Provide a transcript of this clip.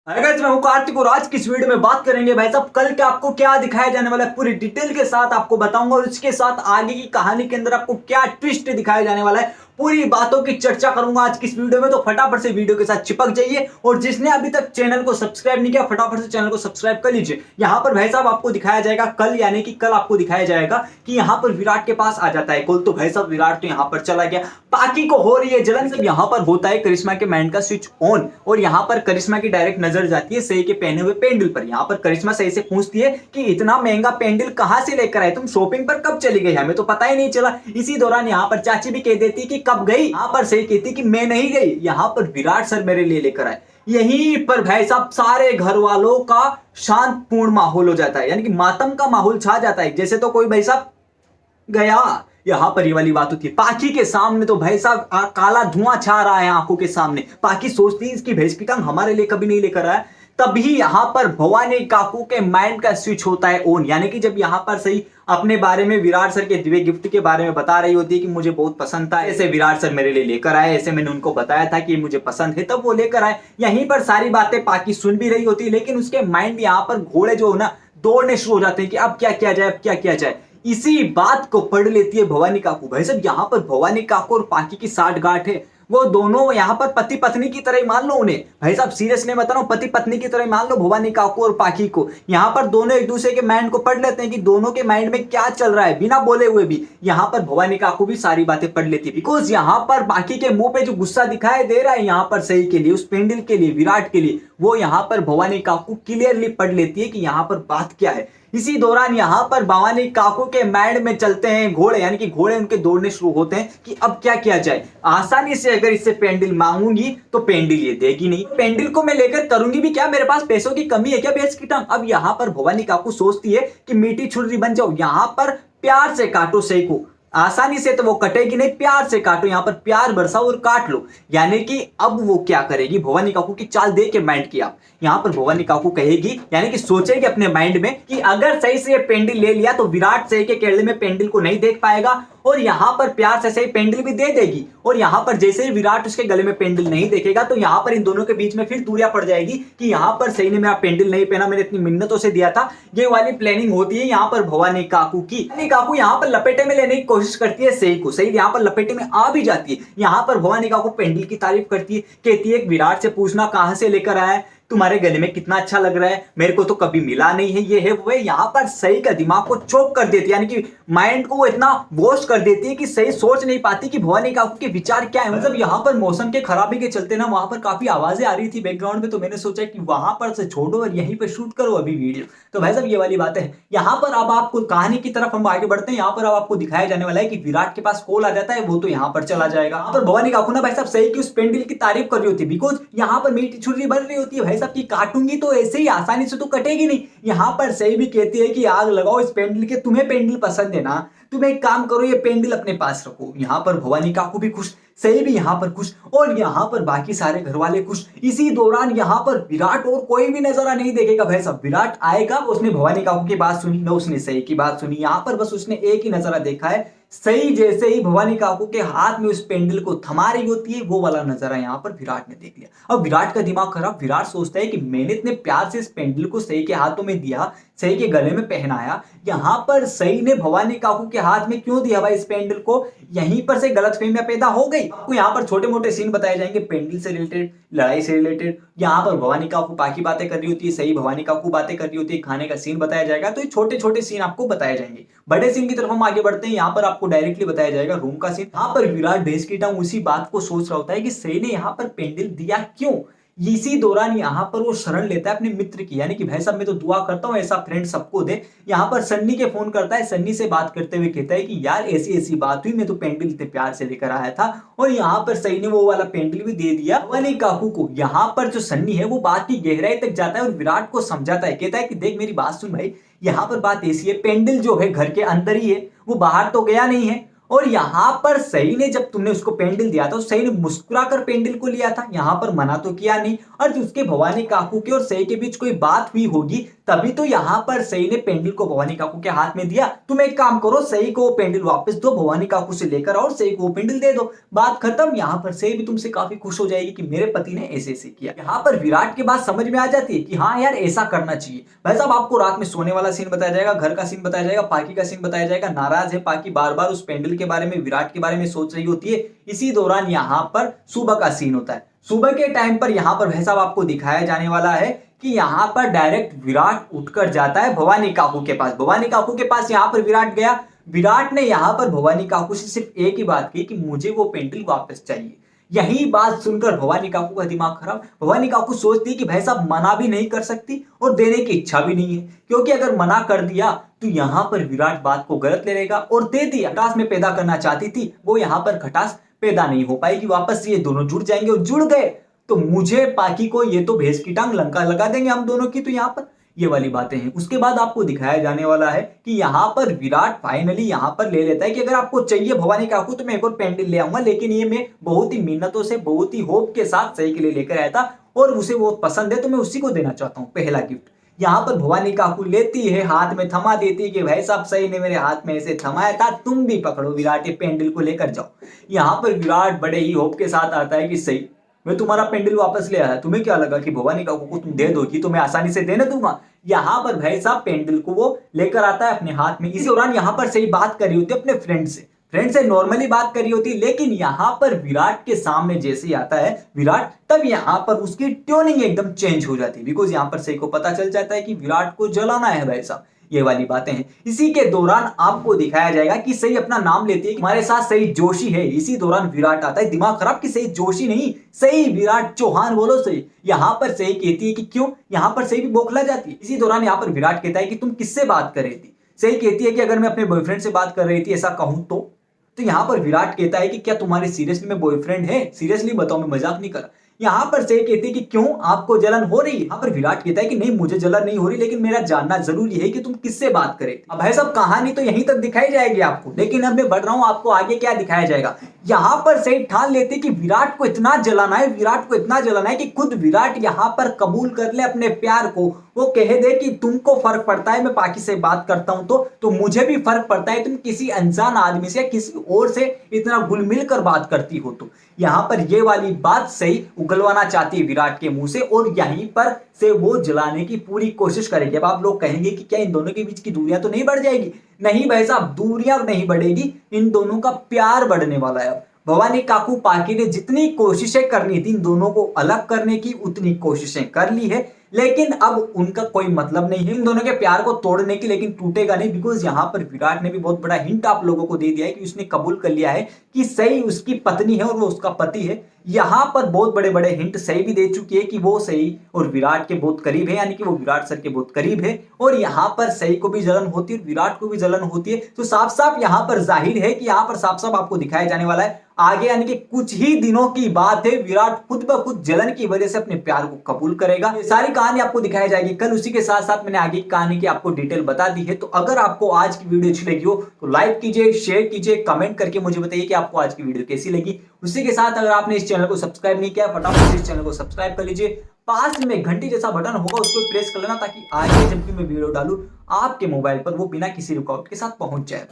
Hi guys, मैं हूं कार्तिक और आज की इस वीडियो में बात करेंगे भाई साहब कल के आपको क्या दिखाया जाने वाला है, पूरी डिटेल के साथ आपको बताऊंगा और इसके साथ आगे की कहानी के अंदर आपको क्या ट्विस्ट दिखाया जाने वाला है, पूरी बातों की चर्चा करूंगा आज की इस वीडियो में। तो फटाफट से वीडियो के साथ चिपक जाइए और जिसने अभी तक चैनल को सब्सक्राइब नहीं किया फटाफट से चैनल को सब्सक्राइब कर लीजिए। यहाँ पर भाई साहब आपको दिखाया जाएगा कल, यानी कि कल आपको दिखाया जाएगा कि यहाँ पर विराट के पास आ जाता है कल। तो भाई साहब विराट तो यहाँ पर चला गया, पाकी को हो रही है जलन। सब यहाँ पर होता है करिश्मा के माइंड का स्विच ऑन और यहाँ पर करिश्मा की डायरेक्ट नजर जाती है सही के पहने हुए पेंडल पर। यहाँ पर करिश्मा सही से पूछती है कि इतना महंगा पेंडल कहां से लेकर आए, तुम शॉपिंग पर कब चली गई, हमें तो पता ही नहीं चला। इसी दौरान यहाँ पर चाची भी कह देती कि कब गई, यहाँ पर सही कहती कि मैं नहीं गई, यहाँ पर विराट सर मेरे लिए लेकर आए। यहीं पर भाई साहब सारे घर वालों का शांतपूर्ण माहौल हो जाता है, यानी कि मातम का माहौल छा जाता है, जैसे तो कोई भाई साहब गया। यहां पर ये वाली बात होती है पाखी के सामने, तो भाई साहब काला धुआं छा रहा है आंखों के सामने। पाखी सोचती है इसकी भैंस की टांग हमारे लिए कभी नहीं लेकर आया। तभी यहां पर भवानी काकू के माइंड का स्विच होता है ऑन, यानी कि जब यहां पर सही अपने बारे में विराट सर के दिव्य गिफ्ट के बारे में बता रही होती है कि मुझे बहुत पसंद था, ऐसे विराट सर मेरे लिए लेकर आए, ऐसे मैंने उनको बताया था कि मुझे पसंद है तब वो लेकर आए। यहीं पर सारी बातें पाकी सुन भी रही होती है, लेकिन उसके माइंड यहाँ पर घोड़े जो ना दौड़ने शुरू हो जाते हैं कि अब क्या किया जाए, अब क्या किया जाए। इसी बात को पढ़ लेती है भवानी काकू। भाई साहब यहाँ पर भवानी काकू और पाकी की साठगांठ है, वो दोनों यहाँ पर पति पत्नी की तरह मान लो उन्हें। भाई साहब सीरियसली बता रहा हूं, पति पत्नी की तरह मान लो भवानी काकू और पाकी को। यहाँ पर दोनों एक दूसरे के माइंड को पढ़ लेते हैं कि दोनों के माइंड में क्या चल रहा है, बिना बोले हुए भी यहाँ पर भवानी काकू भी सारी बातें पढ़ लेती है। बिकॉज यहाँ पर पाकी के मुंह पे जो गुस्सा दिखाई दे रहा है यहाँ पर सही के लिए, उस पेंडल के लिए, विराट के लिए, वो यहाँ पर भवानी काकू क्लियरली पढ़ लेती है कि यहाँ पर बात क्या है। इसी दौरान यहाँ पर भवानी काकू के माइंड में चलते हैं घोड़े, यानी कि घोड़े उनके दौड़ने शुरू होते हैं कि अब क्या किया जाए। आसानी से अगर इससे पेंडल मांगूंगी तो पेंडल ये देगी नहीं, पेंडल को मैं लेकर करूंगी भी क्या, मेरे पास पैसों की कमी है क्या बेच की टांग। अब यहाँ पर भवानी काकू सोचती है कि मीठी छुरी बन जाओ, यहाँ पर प्यार से काटो सही को। आसानी से तो वो कटेगी नहीं, प्यार से काटो, यहाँ पर प्यार बरसाओ और काट लो। यानी कि अब वो क्या करेगी, भवानी काकू की चाल दे के माइंड की आप यहाँ पर भवानी काकू कहेगी, यानी कि सोचेगी अपने माइंड में कि अगर सही से ये पेंडल ले लिया तो विराट सही के केरले में पेंडल को नहीं देख पाएगा और यहाँ पर प्यार से सही पेंडल भी दे देगी। और यहाँ पर जैसे ही विराट उसके गले में पेंडल नहीं देखेगा तो यहाँ पर इन दोनों के बीच में फिर दूरियां पड़ जाएगी कि यहाँ पर सही ने मेरा पेंडल नहीं पहना, मैंने इतनी मिन्नतों से दिया था। ये वाली प्लानिंग होती है यहाँ पर भवानी काकू की। भवानी काकू यहाँ पर लपेटे में लेने की कोशिश करती है सही को, सही यहाँ पर लपेटे में आ भी जाती है। यहाँ पर भवानी काकू पेंडल की तारीफ करती है, कहती है विराट से पूछना कहां से लेकर आया है, तुम्हारे गले में कितना अच्छा लग रहा है, मेरे को तो कभी मिला नहीं है, ये है वो है। यहाँ पर सही का दिमाग को चोक कर देती है, यानी कि माइंड को वो इतना वॉश कर देती है कि सही सोच नहीं पाती कि भवानी काकू के विचार क्या है। मतलब यहाँ पर मौसम के खराबी के चलते ना वहां पर काफी आवाजें आ रही थी बैकग्राउंड में, तो मैंने सोचा कि वहां पर से छोड़ो और यहीं पर शूट करो अभी वीडियो। तो भाई साहब ये वाली बात है। यहाँ पर अब आपको कहानी की तरफ हम आगे बढ़ते हैं। यहाँ पर अब आपको दिखाया जाने वाला है कि विराट के पास कॉल आ जाता है, वो तो यहाँ पर चला जाएगा। यहाँ पर भवानी काकू ना भाई साहब सही की उस पेंडल की तारीफ कर रही होती है, बिकॉज यहाँ पर मीठी छुरी बन रही होती है भाई साहब की काटूंगी तो ऐसे ही आसानी से तो कटेगी नहीं। यहाँ पर सही भी कहती है कि आग लगाओ इस पेंडल के, तुम्हें पेंडल पसंद है ना, तुम एक काम करो ये पेंडल अपने पास रखो। यहाँ पर भवानी काकू भी खुश, सही भी यहाँ पर खुश और यहाँ पर बाकी सारे घर वाले खुश। इसी दौरान यहाँ पर विराट और कोई भी नजारा नहीं देखेगा भाई साहब। विराट आएगा, उसने भवानी काकू की बात सुनी ना उसने सही की बात सुनी, यहाँ पर बस उसने एक ही नजारा देखा है। सही जैसे ही भवानी काकू के हाथ में उस पेंडल को थमा रही होती है, वो वाला नजारा यहाँ पर विराट ने देख लिया। अब विराट का दिमाग खराब, विराट सोचता है कि मैंने इतने प्यार से इस पेंडल को सही के हाथों में दिया, सही के गले में पहनाया, यहाँ पर सही ने भवानी काकू के हाथ में क्यों दिया भाई इस पेंडल को। यहीं पर से गलतफहमियां पैदा हो गई। आपको यहाँ पर छोटे मोटे सीन बताए जाएंगे पेंडल से रिलेटेड, लड़ाई से रिलेटेड। यहाँ पर भवानी काकू पाकी बातें कर रही होती है, सही भवानी काकू बातें कर रही होती है, खाने का सीन बताया जाएगा। तो ये छोटे छोटे सीन आपको बताए जाएंगे। बड़े सीन की तरफ हम आगे बढ़ते हैं। यहाँ पर आपको डायरेक्टली बताया जाएगा रूम का सीन। यहाँ पर विराट भैंस की टांग उसी बात को सोच रहा होता है कि सही ने यहाँ पर पेंडल दिया क्यों। इसी दौरान यहाँ पर वो शरण लेता है अपने मित्र की, यानी कि भाई साहब मैं तो दुआ करता हूँ ऐसा फ्रेंड सबको दे। यहाँ पर सन्नी के फोन करता है, सन्नी से बात करते हुए कहता है कि यार ऐसी ऐसी बात हुई, मैं तो पेंडल इतने प्यार से लेकर आया था और यहाँ पर सही ने वो वाला पेंडल भी दे दिया भवानी काकू को। यहाँ पर जो सन्नी है वो बात की गहराई तक जाता है और विराट को समझाता है, कहता है कि देख मेरी बात सुन भाई, यहाँ पर बात ऐसी है, पेंडल जो है घर के अंदर ही है, वो बाहर तो गया नहीं है और यहाँ पर सही ने जब तुमने उसको पेंडल दिया था तो सही ने मुस्कुरा कर पेंडल को लिया था, यहाँ पर मना तो किया नहीं। और उसके भवानी काकू के और सही के बीच कोई बात हुई होगी तभी तो यहाँ पर सही ने पेंडल को भवानी काकू के हाथ में दिया। तुम एक काम करो, सही को पेंडल वापस दो, भवानी काकू से लेकर और सही को पेंडल दे दो, बात खत्म। यहाँ पर सही भी तुमसे काफी खुश हो जाएगी कि मेरे पति ने ऐसे ऐसे किया। यहाँ पर विराट की बात समझ में आ जाती है कि हाँ यार ऐसा करना चाहिए। भाई साहब आपको रात में सोने वाला सीन बताया जाएगा, घर का सीन बताया जाएगा, पाकी का सीन बताया जाएगा। नाराज है पाकी, बार बार उस पेंडल के बारे में, विराट के बारे में सोच रही होती है। इसी दौरान यहाँ पर सुबह का सीन होता है। सुबह के टाइम पर यहाँ पर भाई साहब आपको दिखाया जाने वाला है कि यहाँ पर डायरेक्ट विराट उठकर जाता है भवानी काकू के पास। भवानी काकू के पास यहाँ पर विराट गया। विराट ने यहाँ पर भवानी काकू से सिर्फ एक ही बात की कि मुझे वो पेंडल वापस चाहिए। यही बात सुनकर भवानी काकू का दिमाग खराब। भवानी काकू सोचती कि भाई साहब मना भी नहीं कर सकती और देने की इच्छा भी नहीं है, क्योंकि अगर मना कर दिया तो यहाँ पर विराट बात को गलत ले लेगा और दे दिया। खटास में पैदा करना चाहती थी वो, यहाँ पर खटास पैदा नहीं हो पाएगी। वापस ये दोनों जुड़ जाएंगे और जुड़ गए तो मुझे पाकी को ये तो भैंस की टांग लंका लगा देंगे हम दोनों की। तो यहाँ पर ये वाली बातें हैं। उसके बाद आपको दिखाया जाने वाला है कि यहाँ पर विराट फाइनली यहाँ पर ले लेता है कि अगर आपको चाहिए भवानी काकू तो मैं एक और पेंडल ले आऊंगा, लेकिन ये मैं बहुत ही मिन्नतों से, बहुत ही होप के साथ सही के लिए लेकर आया था और उसे वो पसंद है तो मैं उसी को देना चाहता हूँ पहला गिफ्ट। यहाँ पर भवानी काकू लेती है, हाथ में थमा देती है कि भाई साहब सही ने मेरे हाथ में ऐसे थमाया था, तुम भी पकड़ो विराट ये पेंडल को लेकर जाओ। यहाँ पर विराट बड़े ही होप के साथ आता है कि सही मैं तुम्हारा पेंडल वापस ले आया, तुम्हें क्या लगा कि भवानी काकू को तुम दे दोगी तो मैं आसानी से देने दूंगा। यहाँ पर भाई साहब पेंडल को वो लेकर आता है अपने हाथ में। इसी दौरान यहाँ पर सही बात कर रही होती है अपने फ्रेंड से नॉर्मली बात कर रही होती है, लेकिन यहाँ पर विराट के सामने जैसे ही आता है विराट, तब यहाँ पर उसकी ट्यूनिंग एकदम चेंज हो जाती है। बिकॉज यहाँ पर सही को पता चल जाता है कि विराट को जलाना है भाई साहब, ये वाली बातें हैं। इसी के दौरान आपको दिखाया जाएगा कि सही अपना नाम लेती है, हमारे साथ सही जोशी है। इसी दौरान विराट आता है, दिमाग खराब कि सही जोशी नहीं, सही विराट चौहान बोलो सही। यहाँ पर सही कहती है कि क्यों, यहाँ पर सही भी बौखला जाती है। इसी दौरान यहाँ पर विराट कहता है कि तुम किससे बात कर रही थी। सही कहती है कि अगर मैं अपने बॉयफ्रेंड से बात कर रही थी ऐसा कहूं तो यहाँ पर विराट कहता है कि क्या तुम्हारे सीरियसली में बॉयफ्रेंड है, सीरियसली बताओ, मैं मजाक नहीं कर रहा। यहाँ पर सही कहती है कि क्यों आपको जलन हो रही है। यहाँ पर विराट कहता है कि नहीं मुझे जलन नहीं हो रही, लेकिन मेरा जानना जरूरी है कि तुम किससे बात करे। अब भाई साहब कहानी तो यहीं तक दिखाई जाएगी आपको, लेकिन अब मैं बढ़ रहा हूँ, आपको आगे क्या दिखाया जाएगा। यहाँ पर सही ठान लेते कि विराट को इतना जलाना है, विराट को इतना जलाना है कि खुद विराट यहाँ पर कबूल कर ले अपने प्यार को। वो कह दे कि तुमको फर्क पड़ता है मैं पाकी से बात करता हूं तो मुझे भी फर्क पड़ता है तुम किसी अनजान आदमी से या किसी और से इतना घुल मिल कर बात करती हो। तो यहाँ पर ये वाली बात सही उगलवाना चाहती है विराट के मुंह से और यहीं पर से वो जलाने की पूरी कोशिश करेगी। अब आप लोग कहेंगे कि क्या इन दोनों के बीच की दूरियां तो नहीं बढ़ जाएगी? नहीं भाई साहब, दूरियां नहीं बढ़ेगी, इन दोनों का प्यार बढ़ने वाला है। अब भवानी काकू पाकी ने जितनी कोशिशें करनी थी इन दोनों को अलग करने की, उतनी कोशिशें कर ली है, लेकिन अब उनका कोई मतलब नहीं है इन दोनों के प्यार को तोड़ने की। लेकिन टूटेगा नहीं, बिकॉज यहाँ पर विराट ने भी बहुत बड़ा हिंट आप लोगों को दे दिया है कि उसने कबूल कर लिया है कि सही उसकी पत्नी है और वो उसका पति है। यहाँ पर बहुत बड़े बड़े हिंट सही भी दे चुकी है कि वो सही और विराट के बहुत करीब है, यानी कि वो विराट सर के बहुत करीब है। और यहाँ पर सही को भी जलन होती है और विराट को भी जलन होती है। तो साफ साफ यहाँ पर जाहिर है कि यहाँ पर साफ साफ आपको दिखाया जाने वाला है आगे, यानी कि कुछ ही दिनों की बात है, विराट खुद ब खुद जलन की वजह से अपने प्यार को कबूल करेगा। ये सारी कहानी आपको दिखाई जाएगी कल। उसी के साथ साथ मैंने आगे की कहानी की आपको डिटेल बता दी है। तो अगर आपको आज की वीडियो अच्छी लगी हो तो लाइक कीजिए, शेयर कीजिए, कमेंट करके मुझे बताइए कि आपको आज की वीडियो कैसी लगी। उसी के साथ अगर आपने इस चैनल को सब्सक्राइब नहीं किया फटाफट से इस चैनल को सब्सक्राइब कर लीजिए। पास में घंटी जैसा बटन होगा उसको प्रेस कर लेना, ताकि आगे जब भी मैं वीडियो डालूं आपके मोबाइल पर वो बिना किसी रुकावट के साथ पहुंच जाए।